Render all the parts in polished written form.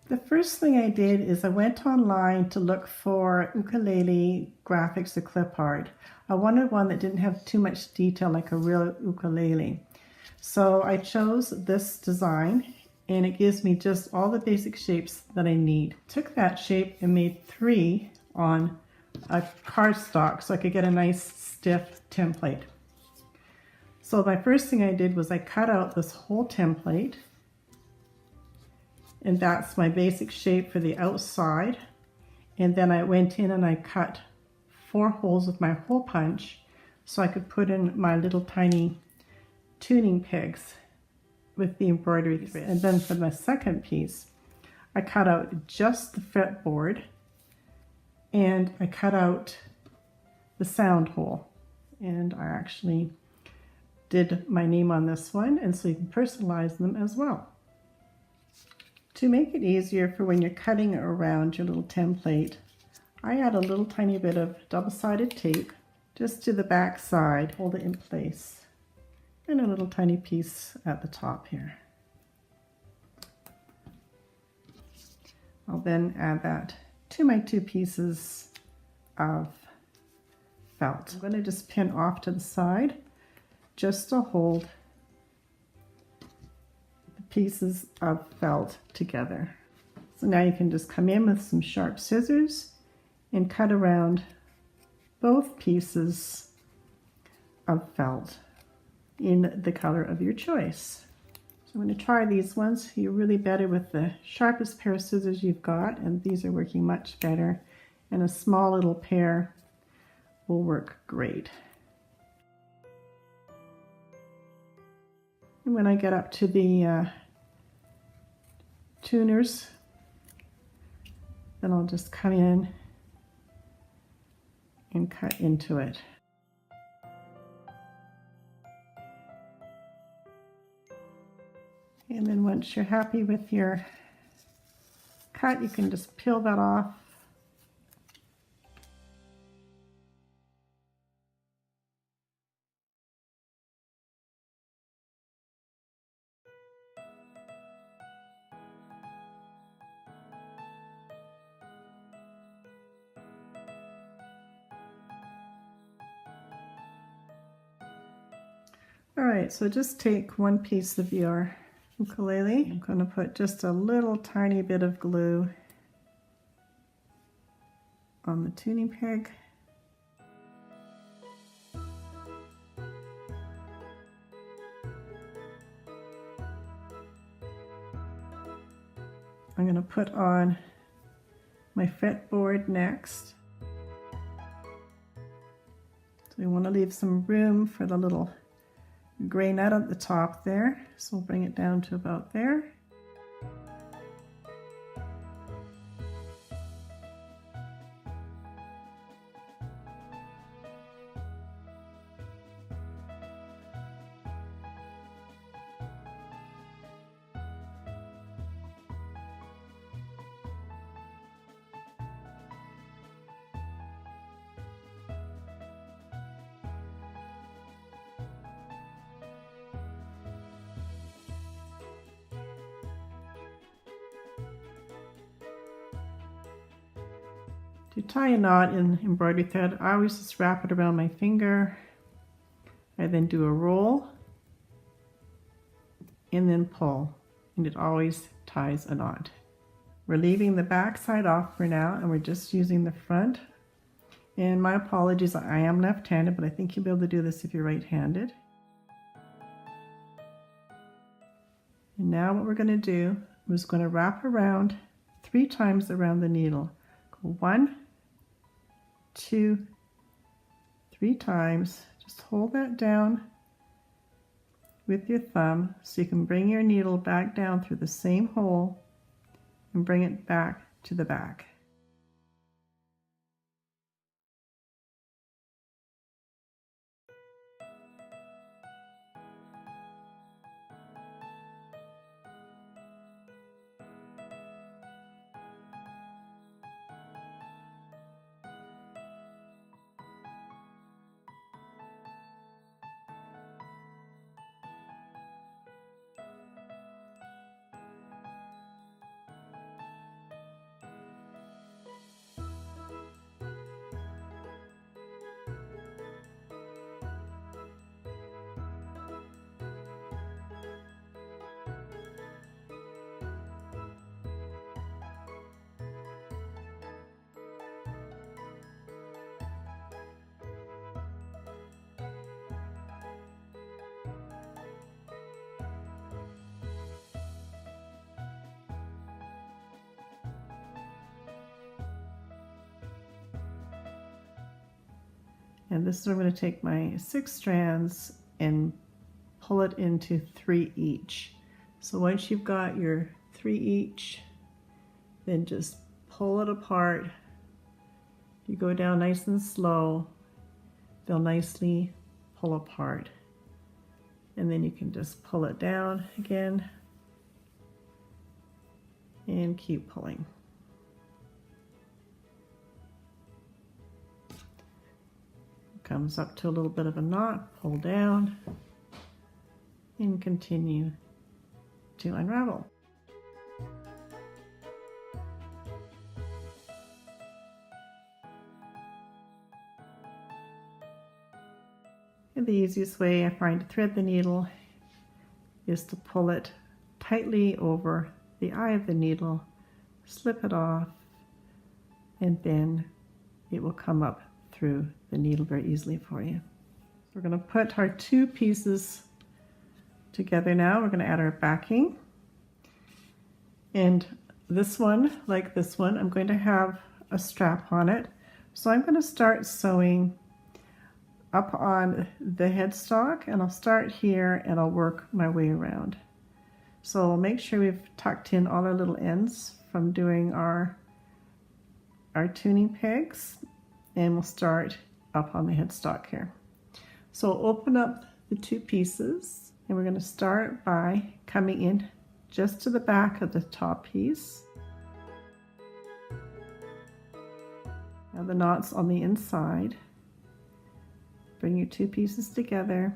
The first thing I did is I went online to look for ukulele graphics to clip art. I wanted one that didn't have too much detail like a real ukulele. So I chose this design and it gives me just all the basic shapes that I need. Took that shape and made 3 on a cardstock so I could get a nice stiff template. So my first thing I did was I cut out this whole template. And that's my basic shape for the outside. And then I went in and I cut 4 holes with my hole punch so I could put in my little tiny tuning pegs with the embroidery thread. And then for my second piece, I cut out just the fretboard and I cut out the sound hole. And I actually did my name on this one, and so you can personalize them as well. To make it easier for when you're cutting around your little template, I add a little tiny bit of double-sided tape just to the back side, hold it in place, and a little tiny piece at the top here. I'll then add that to my 2 pieces of felt. I'm going to just pin off to the side just to hold pieces of felt together. So now you can just come in with some sharp scissors and cut around both pieces of felt in the color of your choice. So I'm going to try these ones. You're really better with the sharpest pair of scissors you've got, and these are working much better, and a small little pair will work great. And when I get up to the tuners, then I'll just come in and cut into it. And then once you're happy with your cut, you can just peel that off. All right, so just take one piece of your ukulele. I'm going to put just a little tiny bit of glue on the tuning peg. I'm going to put on my fretboard next. So we want to leave some room for the little gray nut at the top there, so we'll bring it down to about there. To tie a knot in embroidery thread, I always just wrap it around my finger. I then do a roll and then pull, and it always ties a knot. We're leaving the back side off for now, and we're just using the front. And my apologies, I am left-handed, but I think you'll be able to do this if you're right-handed. And now what we're going to do is going to wrap around 3 times around the needle. Go 1, 2, 3 times. Just hold that down with your thumb so you can bring your needle back down through the same hole and bring it back to the back. And this is where I'm going to take my 6 strands and pull it into 3 each. So once you've got your 3 each, then just pull it apart. You go down nice and slow, they'll nicely pull apart. And then you can just pull it down again and keep pulling. Comes up to a little bit of a knot, pull down, and continue to unravel. And the easiest way I find to thread the needle is to pull it tightly over the eye of the needle, slip it off, and then it will come up through the needle very easily for you. So we're going to put our 2 pieces together now. We're going to add our backing. And this one, like this one, I'm going to have a strap on it. So I'm going to start sewing up on the headstock, and I'll start here and I'll work my way around. So we'll make sure we've tucked in all our little ends from doing our tuning pegs, and we'll start up on the headstock here. So open up the 2 pieces, and we're going to start by coming in just to the back of the top piece. Now the knot's on the inside. Bring your 2 pieces together.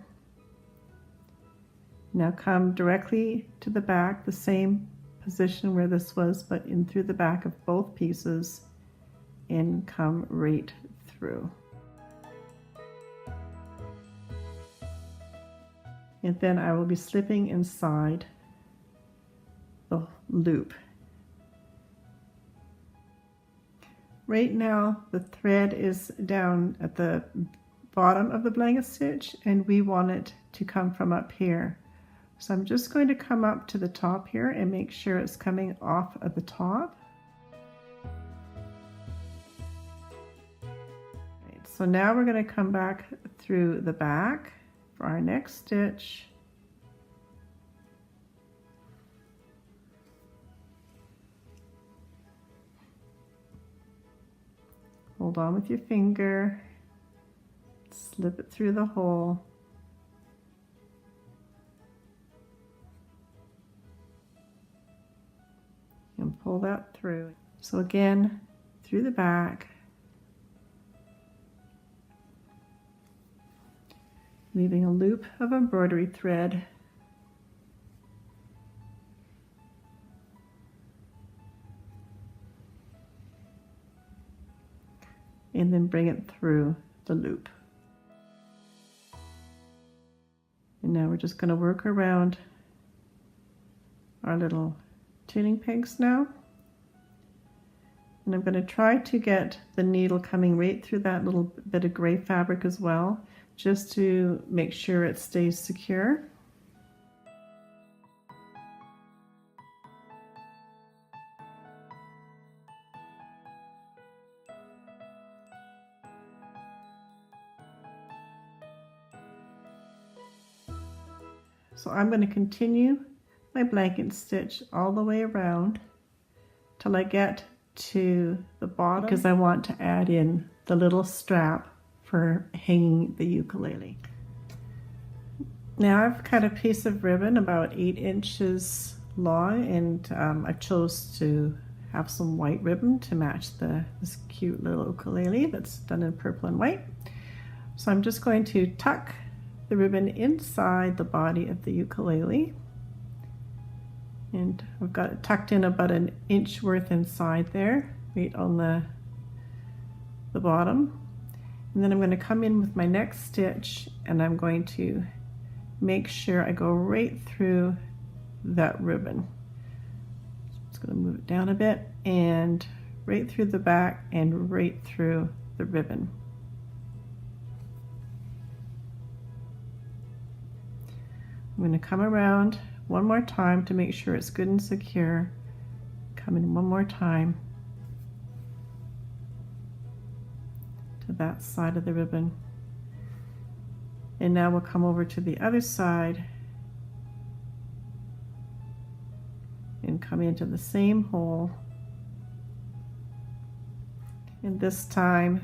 Now come directly to the back, the same position where this was, but in through the back of both pieces, and come right through. And then I will be slipping inside the loop. Right now the thread is down at the bottom of the blanket stitch, and we want it to come from up here. So I'm just going to come up to the top here and make sure it's coming off at the top. Right, so now we're going to come back through the back for our next stitch. Hold on with your finger, slip it through the hole. And pull that through. So again, through the back, leaving a loop of embroidery thread, and then bring it through the loop. And now we're just going to work around our little tuning pegs now. And I'm going to try to get the needle coming right through that little bit of gray fabric as well, just to make sure it stays secure. So I'm going to continue my blanket stitch all the way around till I get to the bottom, because I want to add in the little strap for hanging the ukulele. Now I've cut a piece of ribbon about 8 inches long, and I chose to have some white ribbon to match this cute little ukulele that's done in purple and white. So I'm just going to tuck the ribbon inside the body of the ukulele, and I've got it tucked in about an inch worth inside there, right on the bottom. And then I'm going to come in with my next stitch, and I'm going to make sure I go right through that ribbon. Just going to move it down a bit, and right through the back and right through the ribbon. I'm going to come around one more time to make sure it's good and secure. Come in one more time to that side of the ribbon. And now we'll come over to the other side and come into the same hole. And this time,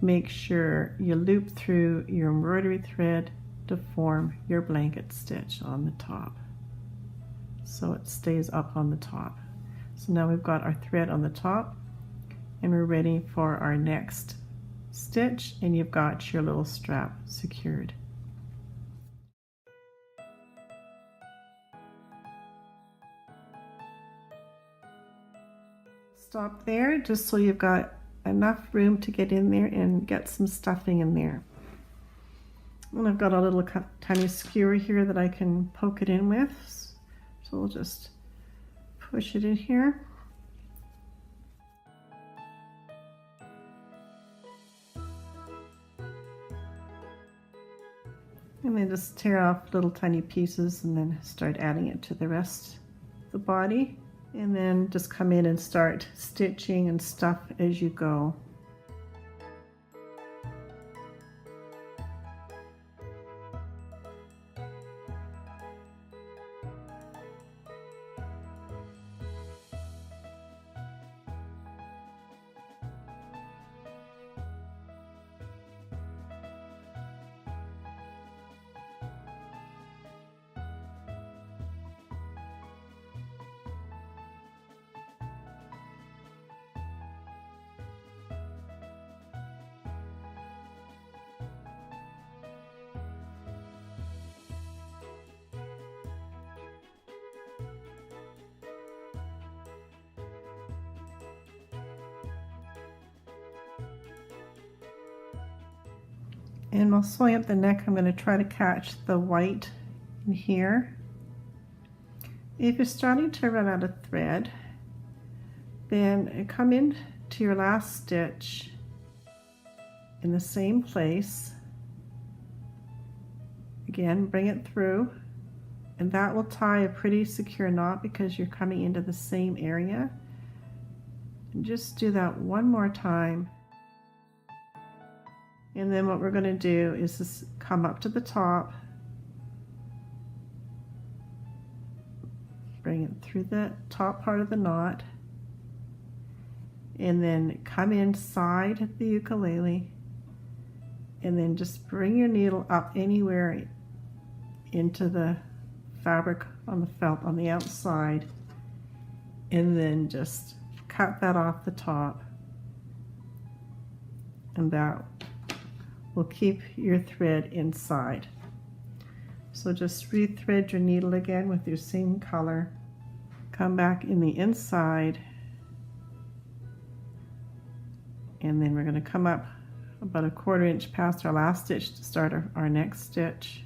make sure you loop through your embroidery thread to form your blanket stitch on the top, so it stays up on the top. So now we've got our thread on the top, and we're ready for our next stitch, and you've got your little strap secured. Stop there just so you've got enough room to get in there and get some stuffing in there. And I've got a little tiny skewer here that I can poke it in with, so we'll just push it in here. And then just tear off little tiny pieces and then start adding it to the rest of the body. And then just come in and start stitching and stuff as you go. And while sewing up the neck, I'm going to try to catch the white in here. If you're starting to run out of thread, then come in to your last stitch in the same place. Again, bring it through, and that will tie a pretty secure knot because you're coming into the same area. And just do that one more time. And then what we're going to do is just come up to the top, bring it through the top part of the knot, and then come inside the ukulele, and then just bring your needle up anywhere into the fabric on the felt on the outside, and then just cut that off the top, and that will keep your thread inside. So just rethread your needle again with your same color. Come back in the inside, and then we're going to come up about 1/4 inch past our last stitch to start our next stitch.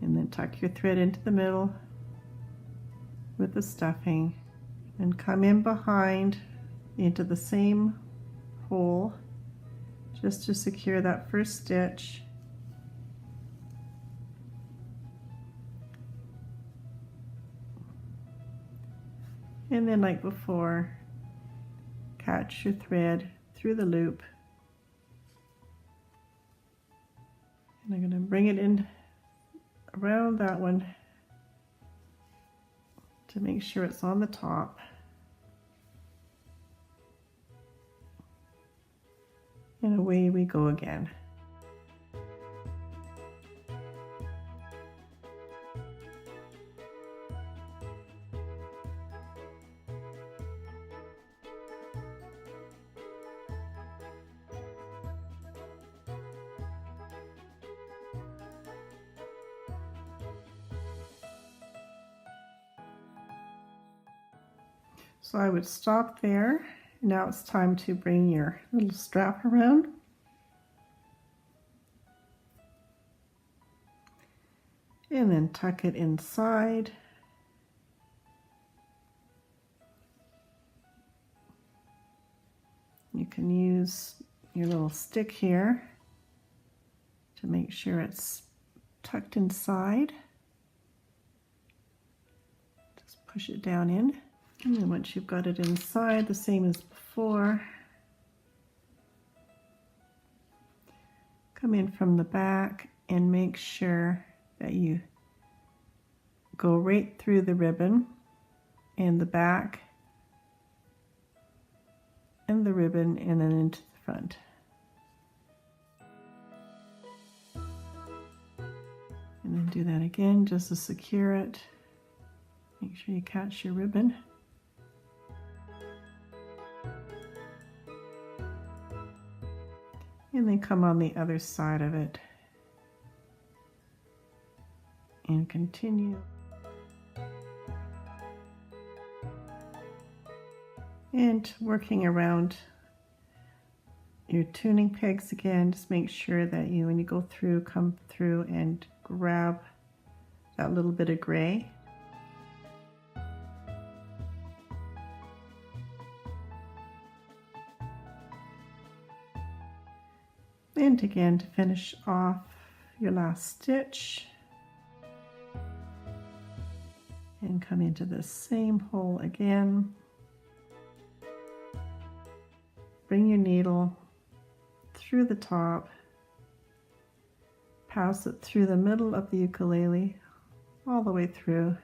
And then tuck your thread into the middle with the stuffing, and come in behind into the same hole just to secure that first stitch. And then, like before, catch your thread through the loop, and I'm going to bring it in around that one to make sure it's on the top. And away we go again. So I would stop there. Now it's time to bring your little strap around. And then tuck it inside. You can use your little stick here to make sure it's tucked inside. Just push it down in. And then once you've got it inside, the same as before, Come in from the back and make sure that you go right through the ribbon and the back and the ribbon and then into the front. And then do that again just to secure it. Make sure you catch your ribbon. And then come on the other side of it and continue. And working around your tuning pegs again, just make sure that you, when you go through, come through and grab that little bit of gray. And again, to finish off your last stitch, and come into the same hole again. Bring your needle through the top, pass it through the middle of the ukulele, all the way through.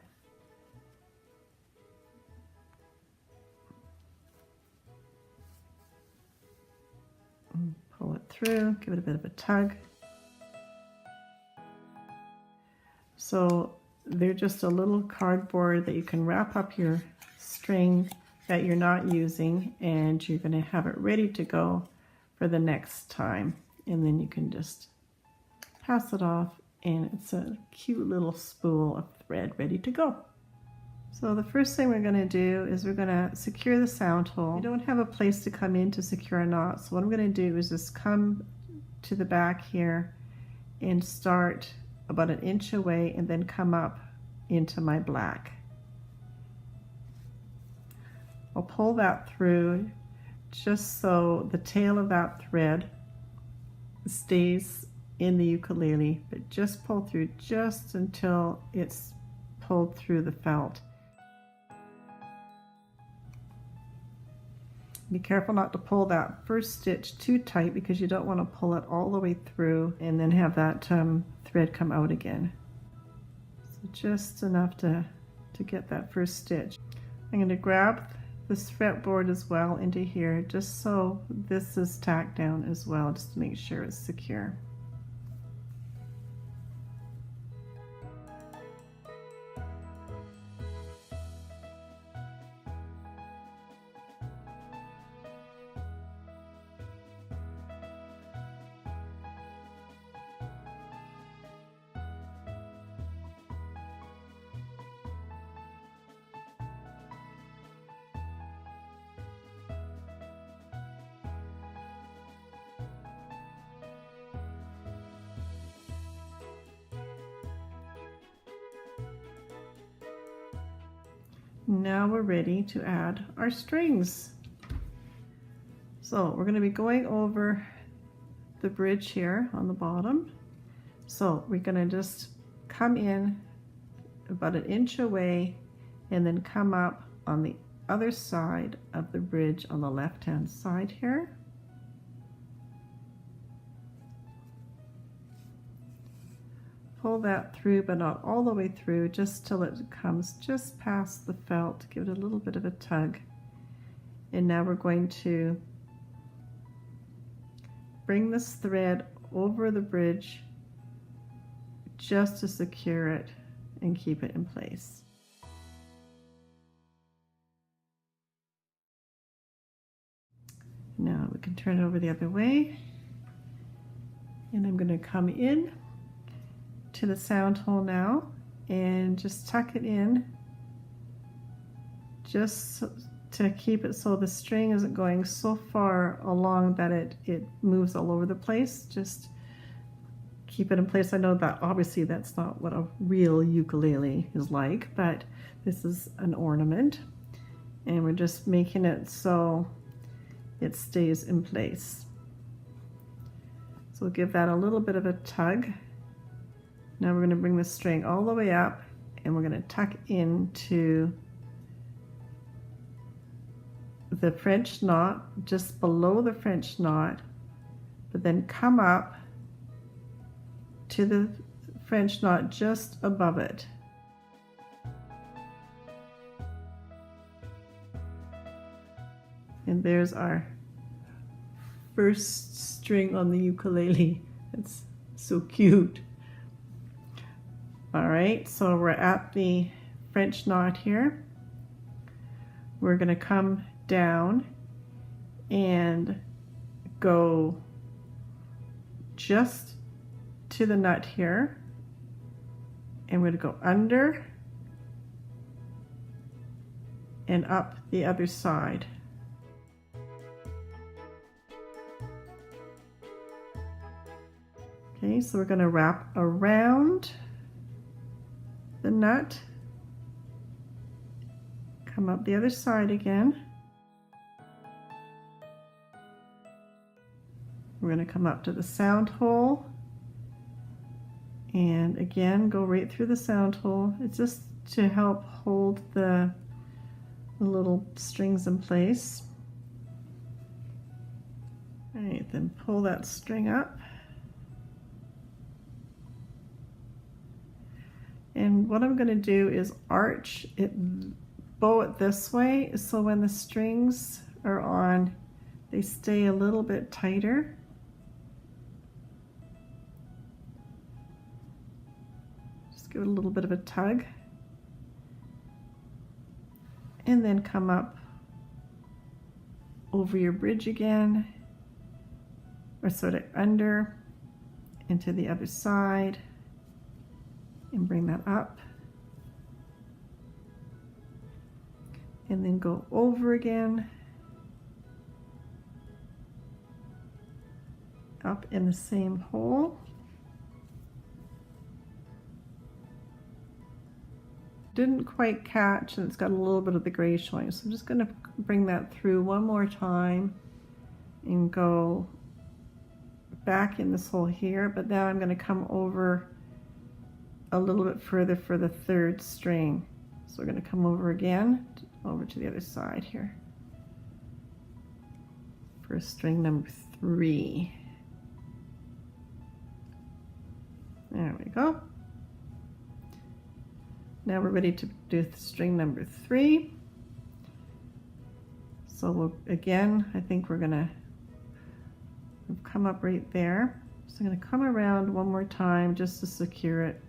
And pull it through, give it a bit of a tug. So they're just a little cardboard that you can wrap up your string that you're not using, and you're going to have it ready to go for the next time. And then you can just pass it off, and it's a cute little spool of thread ready to go. So the first thing we're going to do is we're going to secure the sound hole. You don't have a place to come in to secure a knot, so what I'm going to do is just come to the back here and start about 1 inch away and then come up into my black. I'll pull that through just so the tail of that thread stays in the ukulele, but just pull through just until it's pulled through the felt. Be careful not to pull that first stitch too tight, because you don't want to pull it all the way through and then have that thread come out again. So just enough to get that first stitch. I'm going to grab this fretboard as well into here, just so this is tacked down as well, just to make sure it's secure. Now we're ready to add our strings. So we're going to be going over the bridge here on the bottom. So we're going to just come in about 1 inch away and then come up on the other side of the bridge on the left hand side here. Pull that through, but not all the way through, just till it comes just past the felt. Give it a little bit of a tug. And now we're going to bring this thread over the bridge just to secure it and keep it in place. Now we can turn it over the other way. And I'm going to come in to the sound hole now and just tuck it in, just to keep it so the string isn't going so far along that it moves all over the place. Just keep it in place. I know that obviously that's not what a real ukulele is like, but this is an ornament, and we're just making it so it stays in place. So we'll give that a little bit of a tug. Now we're going to bring the string all the way up, and we're going to tuck into the French knot, just below the French knot, but then come up to the French knot just above it. And there's our first string on the ukulele. It's so cute. All right, so we're at the French knot here. We're going to come down and go just to the nut here, and we're going to go under and up the other side. Okay, so we're going to wrap around the nut, come up the other side again. We're going to come up to the sound hole and again go right through the sound hole. It's just to help hold the little strings in place. All right, then pull that string up. And what I'm going to do is arch it, bow it this way, so when the strings are on, they stay a little bit tighter. Just give it a little bit of a tug. And then come up over your bridge again, or sort of under into the other side. And bring that up, and then go over again, up in the same hole. Didn't quite catch, and it's got a little bit of the gray showing, so I'm just going to bring that through one more time and go back in this hole here, but now I'm going to come over a little bit further for the third string. So we're going to come over again, over to the other side here for string number 3. There we go. Now we're ready to do string number 3. So we'll, again, I think we're gonna come up right there. So I'm gonna come around one more time just to secure it.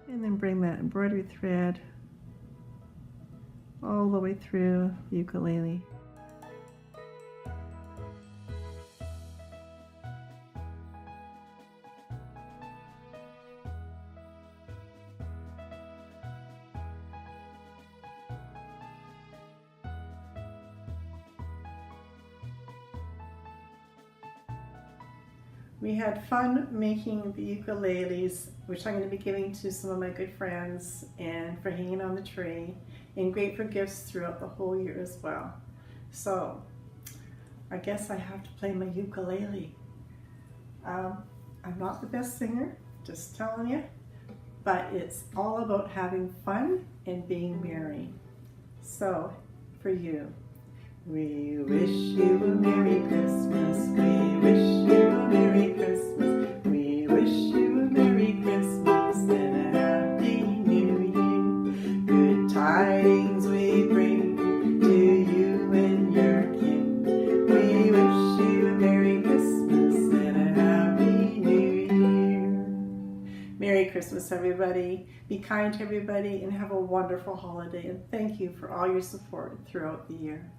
And then bring that embroidery thread all the way through the ukulele. We had fun making the ukuleles, which I'm going to be giving to some of my good friends and for hanging on the tree, and great for gifts throughout the whole year as well. So I guess I have to play my ukulele. I'm not the best singer, just telling you, but it's all about having fun and being merry. So, for you, we wish you a Merry Christmas. We wish you a Merry Christmas. We wish you a Merry Christmas and a Happy New Year. Good tidings we bring to you and your kin. We wish you a Merry Christmas and a Happy New Year. Merry Christmas, everybody. Be kind to everybody and have a wonderful holiday. And thank you for all your support throughout the year.